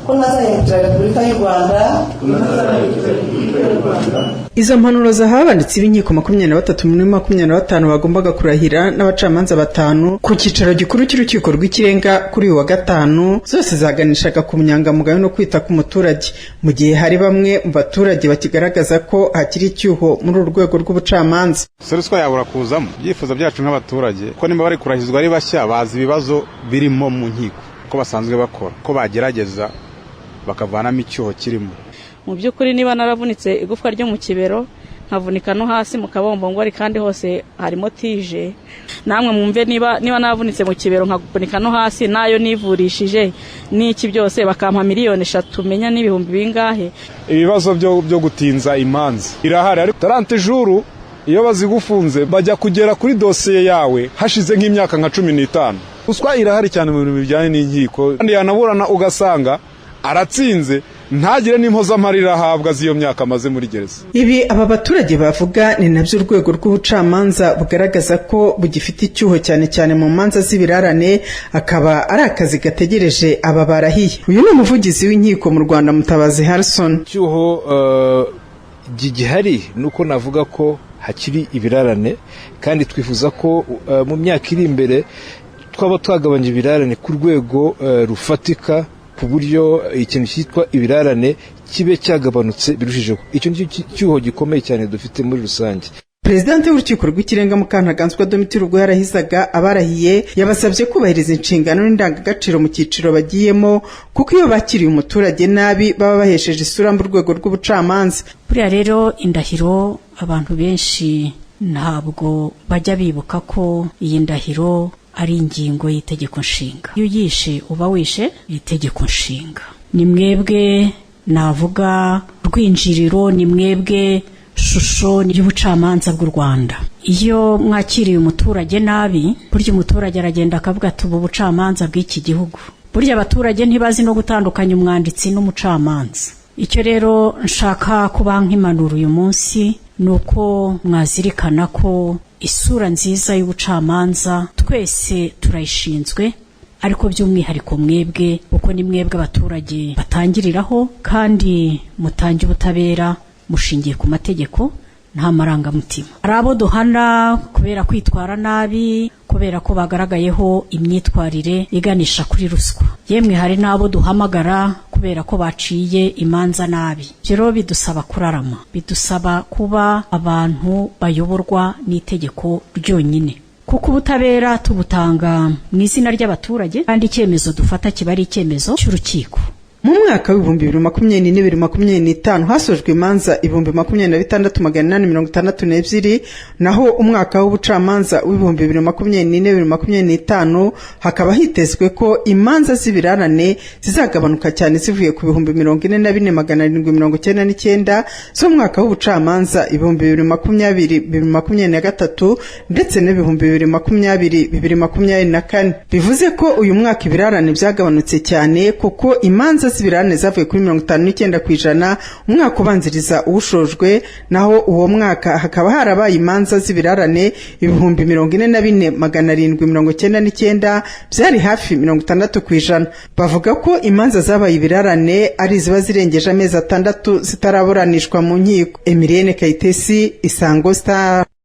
ko ntazahindukira Repubulika y'u Rwanda. Izo mpanuro zahawe abanditsi b'inkiko 23 muri 25 bagombaga kurahira n'abacamanza 5 ku cyicaro gikuru cy'urukiko rw'ikirenga kuri uyu wa gatanu, zose zaganishaga ku munyangamugayo no kwita ku muturage, mu gihe hari bamwe mu baturage bakigaragaza ko hakiri icyuho muri urwego rw'ubucamanza. Ruswa yabura kuzamo byifuzo byacu nk'abaturage ko nimba bari kurahizwa ari bashya bazi ibibazo birimo mu nkiko ko basanzwe bakora, ko bagerageza bakavanamo icyuho kirimo. Mu by'ukuri niba naravunitse igufwa ryo mu kibero nkavunika no hasi mu kabombongori kandi hose harimo tije, namwe mwumve niba navunitse mu kibero nkavunika no hasi nayo nivurishije n'iki byose bakampa 3 miliyoni menya n'ibihumbi bingahe. Ibibazo byo gutinza imanza irahari, ariko 30 jours iyo bazigufunze bajya kugera kuri dosiye yawe hashize nk'imyaka nka 15. Ruswa irahari cyane mu bintu bijyanye n'inkiko, kandi yanaburana ugasanga aratsinze ntagire n'impozamarira ahabwa z'iyo myaka amaze muri gereza. Ibi aba baturage bavuga ni nabyo urwego rw'ubucamanza bugaragaza ko bugifite icyuho cyane cyane mu manza z'ibirarane, akaba ari akazi gategereje aba barahiye. Uyu ni umuvugizi w'inkiko mu Rwanda Mutabazi Harrison. Cyuho gihari nuko navuga ko hakiri ibirarane, kandi twifuza ko mu myaka iri imbere twaba twagabanya ibirarane ku rwego rufatika, ku buryo ikintu cyitwa ibirarane kibe cyagabanutse birushijeho. Icyo cyuho gikomeye cyane dufite muri rusange. Presidente w'urukiko rw'ikirenga Mukantaganzwa Domitire ubwo yarahizaga abarahiye yabasabye kubahiriza inshingano n'indangagaciro mu cyiciro bagiyemo, kuko iyo bakiriye umuturage nabi baba bahesheje isura mu rwego rw'ubucamanza. Buriya rero indahiro abantu benshi ntabwo bajya bibuka ko iyi ndahiro ari ingingo y'itegeko nshinga. Iyo yishe uba wishe itegeko nshinga. Ni mwebwe navuga rwinjiriro, ni mwebwe shusho y'ubucamanza bw'u Rwanda. Iyo mwakiriye umuturage nabi, burya umuturage aragenda akavuga ati ubu bucamanza bw'iki gihugu. Burya abaturage ntibazi no gutandukanya umwanditsi n'umucamanza. Icyo rero nshaka kuba nk'impanuro uyu munsi nuko mwazirikana ko isura nziza y'ubucamanza twese turayishinzwe, ariko by'umwihariko mwebwe uko ni mwebwe abaturage batangiriraho, kandi mutange ubutabera mushingiye ku mategeko nta marangamutima. Hari abo duhana kubera kwitwara nabi, kubera ko bagaragayeho imyitwarire iganisha kuri ruswa. Yemwe hari n'abo duhamagara kubera ko baciye imanza nabi. Rero bidusaba kurarama, bidusaba kuba abantu bayoborwa n'itegeko ryonyine, kuko ubutabera tubutanga mu izina ry'abaturage, kandi icyemezo dufata kiba ari icyemezo cy'urukiko. Mu mwaka w'ibihumbi 2024-2025 hasojwe imanza 26,862, naho umwaka w'ubucamanza w'ibihumbi 2024-2025 hakaba hitezwe ko imanza z'ibirarane zizagabanuka cyane zivuye ku 44,799 zo mwaka w'ubucamanza 2020-2023 ndetse n'ibihumbi 2020-2024. Bivuze ko uyu mwaka ibirarane byagabanutse cyane, kuko imanza z'ibirarane zavuye kuri 59% umwaka ubanziriza uwushojwe, naho uwo mwaka hakaba harabaye imanza z'ibirarane 44,799, byari hafi 60%. Bavuga ko imanza zabaye ibirarane ari ziba zirengeje amezi 6 zitaraburanishwa mu nkiko. Emilienne Kayitesi, Isango Star.